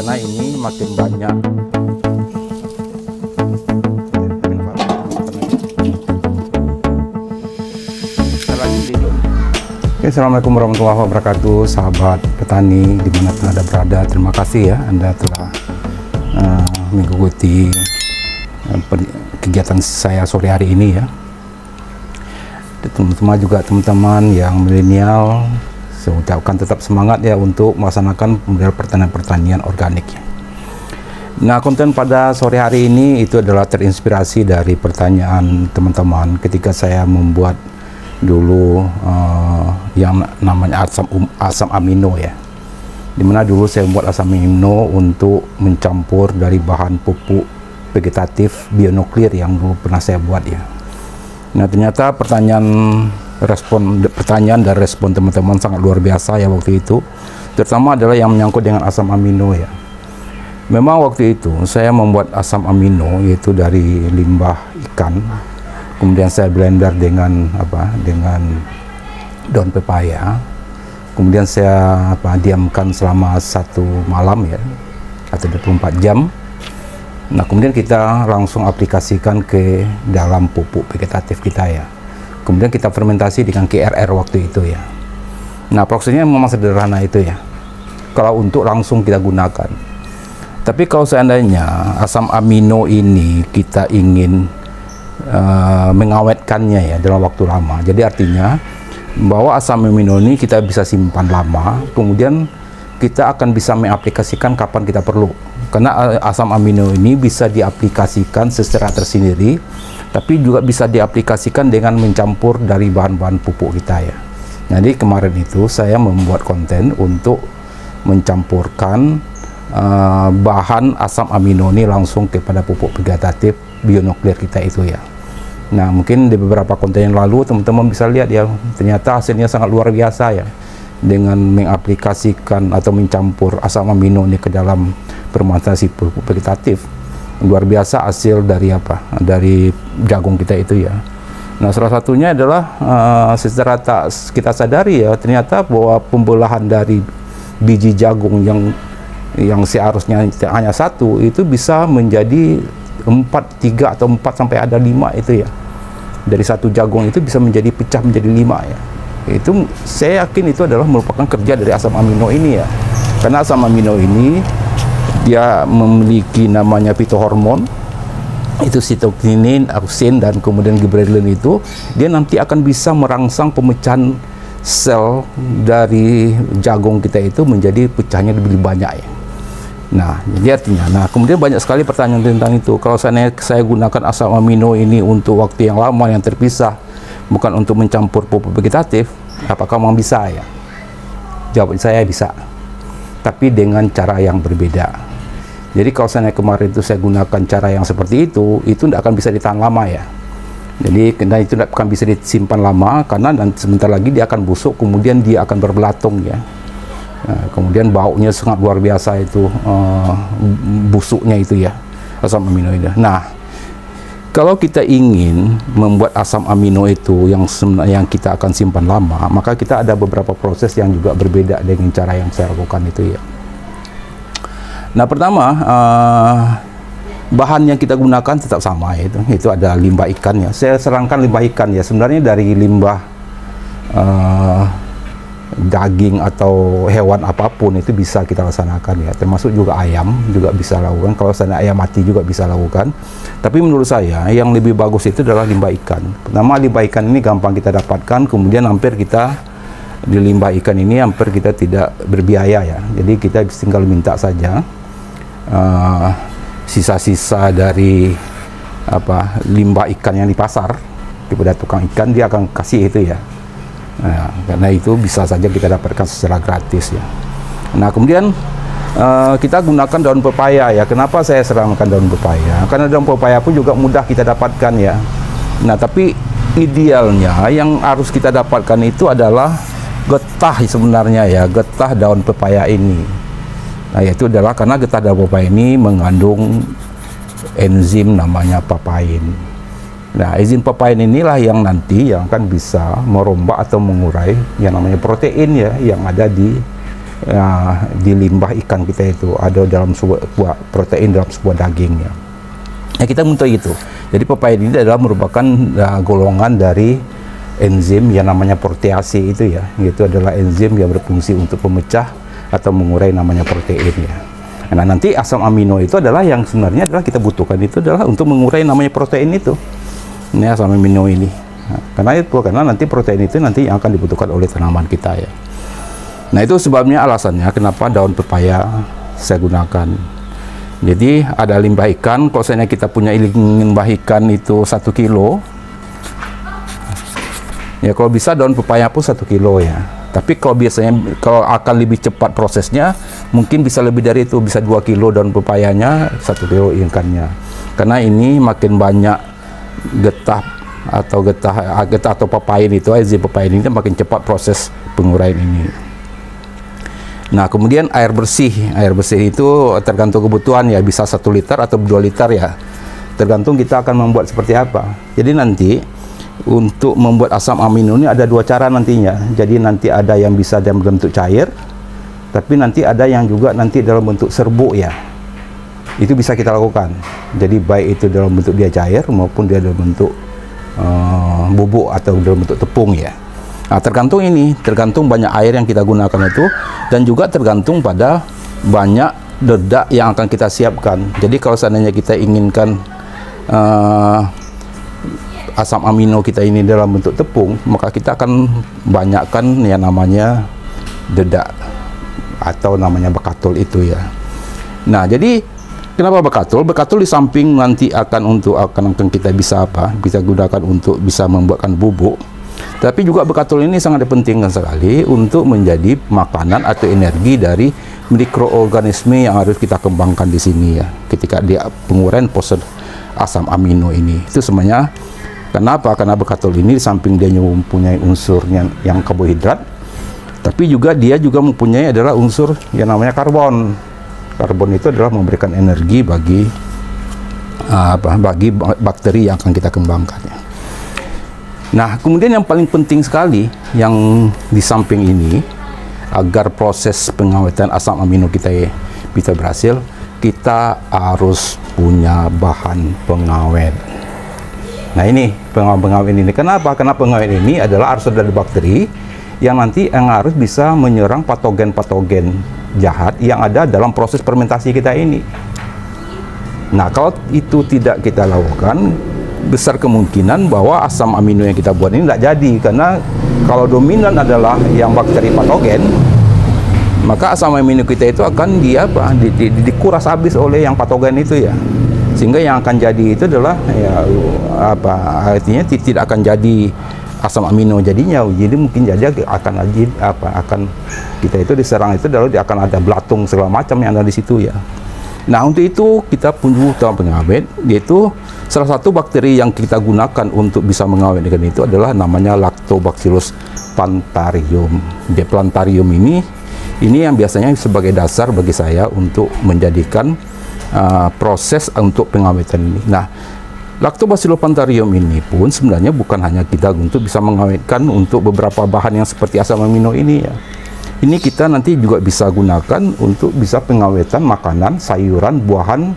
karena ini makin banyak. Assalamualaikum warahmatullahi wabarakatuh, sahabat petani dimanapun Anda berada. Terima kasih ya Anda telah mengikuti kegiatan saya sore hari ini ya. Teman-teman juga teman-teman yang milenial, saya ucapkan tetap semangat ya untuk melaksanakan model pertanian organik ya. Nah, konten pada sore hari ini itu adalah terinspirasi dari pertanyaan teman-teman ketika saya membuat dulu yang namanya asam amino ya, dimana dulu saya membuat asam amino untuk mencampur dari bahan pupuk vegetatif bionuklir yang dulu pernah saya buat ya. Nah, ternyata pertanyaan dan respon teman-teman sangat luar biasa ya waktu itu, terutama adalah yang menyangkut dengan asam amino ya. Memang waktu itu saya membuat asam amino yaitu dari limbah ikan, kemudian saya blender dengan daun pepaya, kemudian saya diamkan selama 1 malam ya, atau 24 jam. Nah, kemudian kita langsung aplikasikan ke dalam pupuk vegetatif kita ya. Kemudian kita fermentasi dengan KRR waktu itu ya. Nah, prosesnya memang sederhana itu ya, kalau untuk langsung kita gunakan. Tapi kalau seandainya asam amino ini kita ingin mengawetkannya ya dalam waktu lama, jadi artinya bahwa asam amino ini kita bisa simpan lama, kemudian kita akan bisa mengaplikasikan kapan kita perlu, karena asam amino ini bisa diaplikasikan secara tersendiri, tapi juga bisa diaplikasikan dengan mencampur dari bahan-bahan pupuk kita ya. Jadi kemarin itu saya membuat konten untuk mencampurkan bahan asam amino ini langsung kepada pupuk vegetatif bionuklir kita itu ya. Nah, mungkin di beberapa konten yang lalu teman-teman bisa lihat ya, ternyata hasilnya sangat luar biasa ya, dengan mengaplikasikan atau mencampur asam amino ini ke dalam fermentasi pupuk vegetatif. Luar biasa hasil dari dari jagung kita itu ya. Nah, salah satunya adalah secara tak kita sadari ya, ternyata bahwa pembelahan dari biji jagung yang seharusnya hanya 1 itu bisa menjadi 3 atau 4 sampai ada 5 itu ya. Dari 1 jagung itu bisa menjadi pecah menjadi 5 ya. Itu saya yakin itu adalah merupakan kerja dari asam amino ini ya. Karena asam amino ini dia memiliki namanya fitohormon, itu sitokinin, auksin, dan kemudian gibberellin itu dia nanti akan bisa merangsang pemecahan sel dari jagung kita itu menjadi pecahnya lebih banyak ya. Nah, jadi artinya, kemudian banyak sekali pertanyaan tentang itu. Kalau saya gunakan asam amino ini untuk waktu yang lama yang terpisah, bukan untuk mencampur pupuk vegetatif, apakah memang bisa ya? Jawab saya bisa, tapi dengan cara yang berbeda. Jadi kalau saya kemarin itu saya gunakan cara yang seperti itu tidak akan bisa ditahan lama ya. Jadi karena itu tidak akan bisa disimpan lama, karena nanti sebentar lagi dia akan busuk, kemudian dia akan berbelatung ya. Nah, kemudian baunya sangat luar biasa itu, busuknya itu ya, asam amino itu. Nah, kalau kita ingin membuat asam amino itu yang kita akan simpan lama, maka kita ada beberapa proses yang juga berbeda dengan cara yang saya lakukan itu ya. Nah, pertama, bahan yang kita gunakan tetap sama itu ada limbah ikan ya. Saya serangkan limbah ikan ya, sebenarnya dari limbah daging atau hewan apapun itu bisa kita laksanakan ya, termasuk juga ayam juga bisa lakukan. Kalau sana ayam mati juga bisa lakukan, tapi menurut saya yang lebih bagus itu adalah limbah ikan. Pertama, limbah ikan ini gampang kita dapatkan, kemudian hampir kita di limbah ikan ini hampir kita tidak berbiaya ya, jadi kita tinggal minta saja sisa-sisa dari limbah ikan yang di pasar kepada tukang ikan, dia akan kasih itu ya. Nah, karena itu bisa saja kita dapatkan secara gratis ya. Nah, kemudian kita gunakan daun pepaya ya. Kenapa saya serangkan daun pepaya? Karena daun pepaya pun juga mudah kita dapatkan ya. Nah, tapi idealnya yang harus kita dapatkan itu adalah getah sebenarnya ya, getah daun pepaya ini. Nah, itu adalah karena getah daun pepaya ini mengandung enzim namanya papain. Nah, enzim papain inilah yang nanti yang akan bisa merombak atau mengurai yang namanya protein ya, yang ada di di limbah ikan kita itu, ada dalam sebuah protein dalam sebuah daging ya. Ya kita mengetahui itu. Jadi pepaya ini adalah merupakan golongan dari enzim yang namanya protease itu ya. Itu adalah enzim yang berfungsi untuk pemecah atau mengurai namanya protein ya. Nah nanti asam amino itu adalah yang sebenarnya adalah kita butuhkan, itu adalah untuk mengurai namanya protein itu. Ini asam amino ini. Nah, karena nanti protein itu nanti yang akan dibutuhkan oleh tanaman kita ya. Nah itu sebabnya, alasannya kenapa daun pepaya saya gunakan. Jadi ada limbah ikan, kalau misalnya kita punya limbah ikan itu 1 kilo, ya kalau bisa daun pepaya pun 1 kilo ya. Tapi kalau biasanya kalau akan lebih cepat prosesnya, mungkin bisa lebih dari itu, bisa 2 kilo daun pepayanya, 1 kilo ikannya. Karena ini makin banyak getah atau papain itu, enzim papain ini makin cepat proses penguraian ini. Nah kemudian air bersih itu tergantung kebutuhan ya, bisa 1 liter atau 2 liter ya, tergantung kita akan membuat seperti apa. Jadi nanti untuk membuat asam amino ini ada 2 cara nantinya. Jadi nanti ada yang bisa dalam bentuk cair, tapi nanti ada yang juga nanti dalam bentuk serbuk ya. Itu bisa kita lakukan. Jadi baik itu dalam bentuk dia cair maupun dia dalam bentuk bubuk atau dalam bentuk tepung ya. Nah, tergantung banyak air yang kita gunakan itu, dan juga tergantung pada banyak dedak yang akan kita siapkan. Jadi kalau seandainya kita inginkan asam amino kita ini dalam bentuk tepung, maka kita akan banyakkan yang namanya dedak atau namanya bekatul itu ya. Nah, jadi kenapa bekatul? Bekatul di samping nanti akan kita bisa gunakan untuk bisa membuatkan bubuk. Tapi juga bekatul ini sangat dipentingkan sekali untuk menjadi makanan atau energi dari mikroorganisme yang harus kita kembangkan di sini ya. Ketika dia penguraian proses asam amino ini, itu semuanya. Kenapa? Karena bekatul ini di samping dia mempunyai unsurnya yang karbohidrat, tapi juga dia juga mempunyai adalah unsur yang namanya karbon. Karbon itu adalah memberikan energi bagi bakteri yang akan kita kembangkan ya. Nah, kemudian yang paling penting sekali yang di samping ini, agar proses pengawetan asam amino kita bisa berhasil, kita harus punya bahan pengawet. Nah, ini pengawet ini. Kenapa? Karena pengawet ini adalah harus ada bakteri yang nanti harus bisa menyerang patogen-patogen jahat yang ada dalam proses fermentasi kita ini. Nah, kalau itu tidak kita lakukan, besar kemungkinan bahwa asam amino yang kita buat ini tidak jadi, karena kalau dominan adalah yang bakteri patogen, maka asam amino kita itu akan dikuras habis oleh yang patogen itu ya, sehingga yang akan jadi itu adalah ya artinya tidak akan jadi asam amino jadinya. Jadi mungkin jadi akan kita itu diserang itu adalah akan ada belatung segala macam yang ada di situ ya. Nah, untuk itu kita punya pengawet, yaitu salah satu bakteri yang kita gunakan untuk bisa mengawetkan itu adalah namanya Lactobacillus plantarum. Di plantarum ini yang biasanya sebagai dasar bagi saya untuk menjadikan proses untuk pengawetan ini. Nah, Lactobacillus plantarum ini pun sebenarnya bukan hanya kita untuk bisa mengawetkan untuk beberapa bahan yang seperti asam amino ini ya. Ini kita nanti juga bisa gunakan untuk bisa pengawetan makanan, sayuran, buahan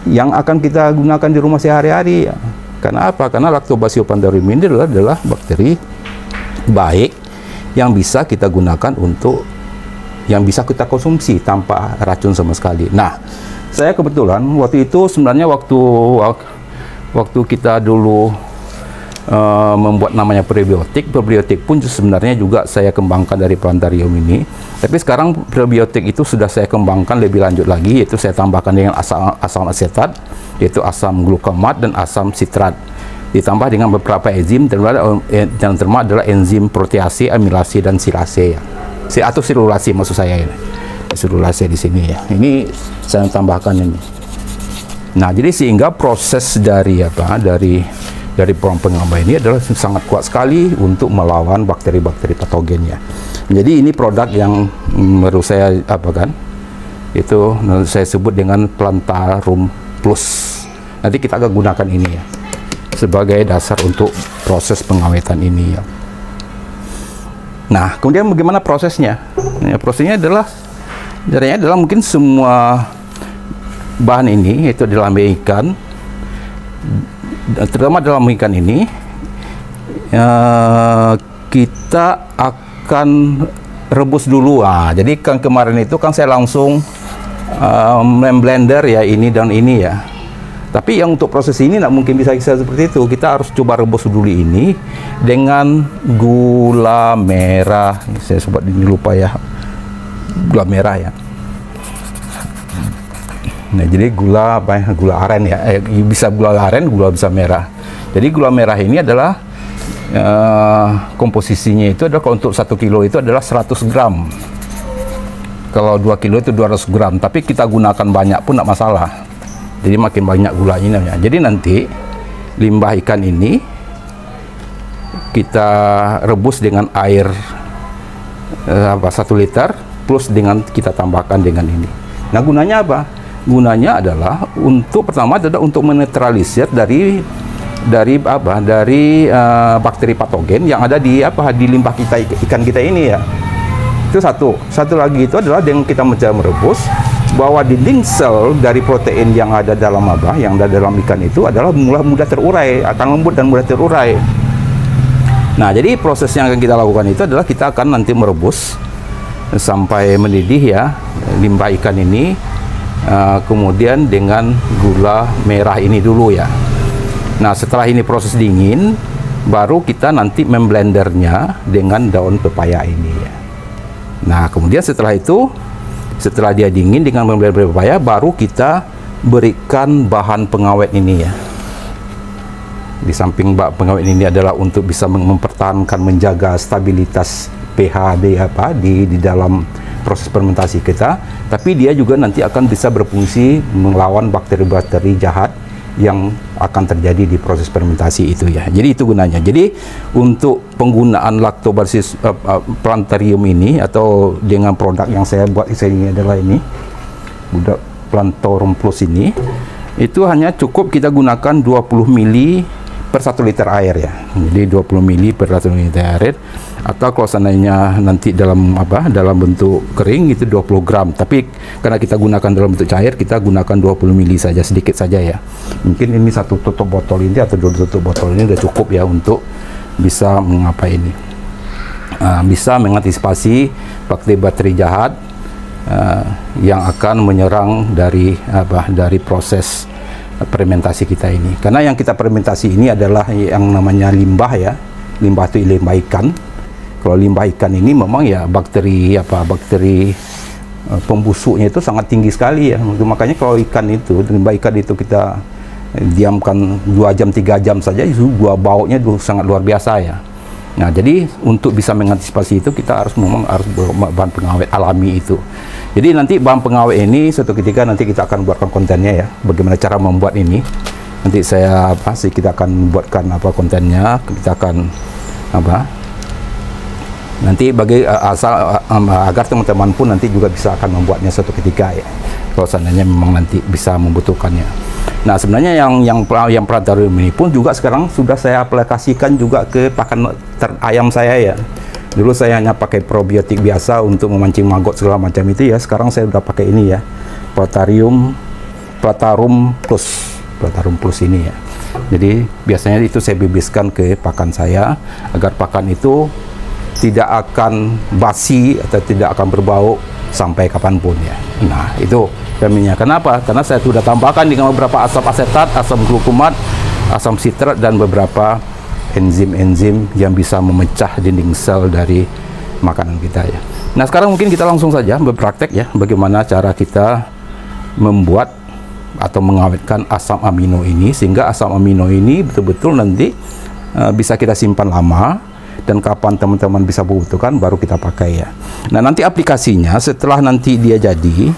yang akan kita gunakan di rumah sehari-hari ya. Karena apa? Karena Lactobacillus plantarum ini adalah bakteri baik yang bisa kita gunakan untuk yang bisa kita konsumsi tanpa racun sama sekali. Nah, saya kebetulan waktu itu sebenarnya waktu kita dulu membuat namanya prebiotik pun sebenarnya juga saya kembangkan dari plantarum ini. Tapi sekarang prebiotik itu sudah saya kembangkan lebih lanjut lagi, yaitu saya tambahkan dengan asam asetat, yaitu asam glukomat dan asam sitrat, ditambah dengan beberapa enzim, yang terma adalah enzim protease, amilase dan silase ya. Atau silulase maksud saya ini. Silulase di sini ya. Ini saya tambahkan ini. Nah, jadi sehingga proses dari pengawet ini adalah sangat kuat sekali untuk melawan bakteri-bakteri patogennya. Jadi ini produk yang menurut saya itu saya sebut dengan Plantarum Plus. Nanti kita akan gunakan ini ya sebagai dasar untuk proses pengawetan ini ya. Nah, kemudian bagaimana prosesnya? Ya, prosesnya adalah mungkin semua bahan ini, yaitu adalah ikan, terutama dalam ikan ini kita akan rebus dulu. Jadi kan kemarin itu kan saya langsung blender ya, ini dan ini ya. Tapi yang untuk proses ini tidak mungkin bisa seperti itu. Kita harus coba rebus dulu ini dengan gula merah. Saya sobat ini lupa ya, gula merah ya. Nah, jadi gula apa ya? Gula aren ya. Bisa gula aren, gula bisa merah. Jadi gula merah ini adalah komposisinya itu adalah, kalau untuk 1 kilo itu adalah 100 gram. Kalau 2 kilo itu 200 gram. Tapi kita gunakan banyak pun tidak masalah. Jadi makin banyak gulanya ya. Jadi nanti limbah ikan ini kita rebus dengan air 1 liter plus dengan kita tambahkan dengan ini. Nah, gunanya apa? Gunanya adalah untuk pertama adalah untuk menetralisir dari bakteri patogen yang ada di limbah kita, ikan kita ini ya. Itu satu lagi itu adalah dengan kita merebus, bahwa dinding sel dari protein yang ada dalam ikan itu adalah mudah terurai, akan lembut dan mudah terurai. Nah, jadi proses yang akan kita lakukan itu adalah kita akan nanti merebus sampai mendidih ya limbah ikan ini, kemudian dengan gula merah ini dulu ya. Nah, setelah ini proses dingin, baru kita nanti memblendernya dengan daun pepaya ini ya. Nah, kemudian setelah dia dingin dengan memblender pepaya, baru kita berikan bahan pengawet ini ya. Di samping pengawet ini adalah untuk bisa mempertahankan, menjaga stabilitas pH di dalam proses fermentasi kita, tapi dia juga nanti akan bisa berfungsi melawan bakteri-bakteri jahat yang akan terjadi di proses fermentasi itu ya. Jadi itu gunanya. Jadi untuk penggunaan Lactobacillus plantarum ini, atau dengan produk yang saya buat ini adalah ini Plantarum Plus ini, itu hanya cukup kita gunakan 20 ml per 1 liter air ya. Jadi 20 ml per 1 liter air, atau kalau seandainya nanti dalam bentuk kering itu 20 gram. Tapi karena kita gunakan dalam bentuk cair, kita gunakan 20 ml saja, sedikit saja ya. Mungkin ini 1 tutup botol ini atau 2 tutup botol ini sudah cukup ya untuk bisa bisa mengantisipasi bakteri-bakteri jahat yang akan menyerang dari proses fermentasi kita ini. Karena yang kita fermentasi ini adalah yang namanya limbah ya. Limbah itu limbah ikan. Kalau limbah ikan ini memang ya bakteri pembusuknya itu sangat tinggi sekali ya. Makanya kalau limbah ikan itu kita diamkan 2 jam 3 jam saja, itu baunya sangat luar biasa ya. Nah, jadi untuk bisa mengantisipasi itu kita harus bahan pengawet alami itu. Jadi nanti bahan pengawet ini suatu ketika nanti kita akan buatkan kontennya ya, bagaimana cara membuat ini. Nanti kita akan membuatkan kontennya, kita akan nanti agar teman-teman pun nanti juga bisa akan membuatnya suatu ketika ya, kalau seandainya memang nanti bisa membutuhkannya. Nah, sebenarnya yang Plantarum ini pun juga sekarang sudah saya aplikasikan juga ke pakan ayam saya ya. Dulu saya hanya pakai probiotik biasa untuk memancing maggot segala macam itu ya. Sekarang saya udah pakai ini ya, Plantarum Plus ini ya. Jadi biasanya itu saya bibiskan ke pakan saya agar pakan itu tidak akan basi atau tidak akan berbau sampai kapanpun ya. Nah, itu kaminya. Kenapa? Karena saya sudah tambahkan dengan beberapa asam asetat, asam glukomat, asam sitrat, dan beberapa enzim-enzim yang bisa memecah dinding sel dari makanan kita ya. Nah, sekarang mungkin kita langsung saja berpraktek ya, bagaimana cara kita membuat atau mengawetkan asam amino ini, sehingga asam amino ini betul-betul nanti bisa kita simpan lama, dan kapan teman-teman bisa butuhkan baru kita pakai ya. Nah, nanti aplikasinya setelah nanti dia jadi,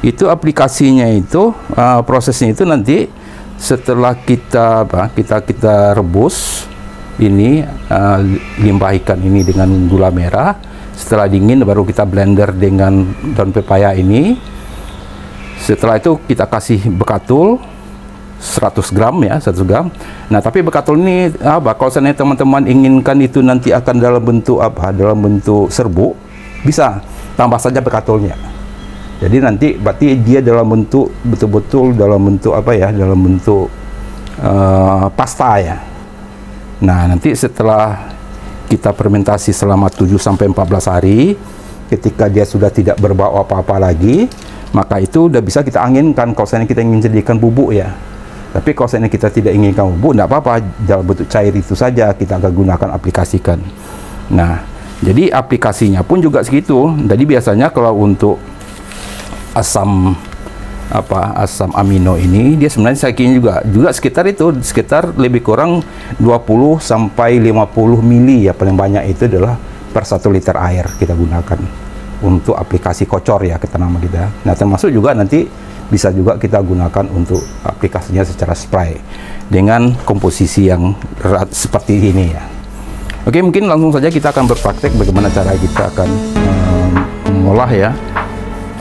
itu aplikasinya itu prosesnya itu nanti setelah kita rebus ini limbah ikan ini dengan gula merah, setelah dingin baru kita blender dengan daun pepaya ini. Setelah itu kita kasih bekatul 100 gram ya, 100 gram. Nah, tapi bekatol ini apa? Kalau seandainya teman-teman inginkan itu nanti akan dalam bentuk apa? Dalam bentuk serbuk, bisa tambah saja bekatolnya. Jadi nanti berarti dia dalam bentuk betul-betul dalam bentuk apa ya? Dalam bentuk pasta ya. Nah, nanti setelah kita fermentasi selama 7 sampai 14 hari, ketika dia sudah tidak berbau apa-apa lagi, maka itu udah bisa kita anginkan kalau seandainya kita ingin jadikan bubuk ya. Tapi kalau seandainya kita tidak inginkan bubuk, tidak apa-apa, dalam bentuk cair itu saja kita akan gunakan aplikasikan. Nah, jadi aplikasinya pun juga segitu. Jadi biasanya kalau untuk asam amino ini, dia sebenarnya saya kira juga sekitar lebih kurang 20 sampai 50 mili ya, paling banyak itu adalah per 1 liter air kita gunakan untuk aplikasi kocor ya kita nama kita. Nah, termasuk juga nanti bisa juga kita gunakan untuk aplikasinya secara spray dengan komposisi yang seperti ini ya. Oke, mungkin langsung saja kita akan berpraktek bagaimana cara kita akan mengolah ya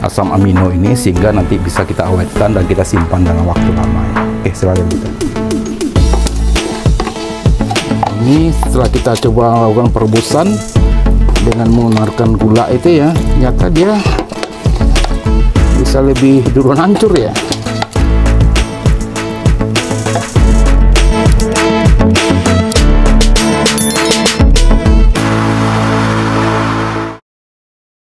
asam amino ini sehingga nanti bisa kita awetkan dan kita simpan dalam waktu lama ya. Oke, silakan kita. Ini setelah kita coba lakukan perebusan dengan menggunakan gula itu ya, ternyata dia bisa lebih duluan hancur ya.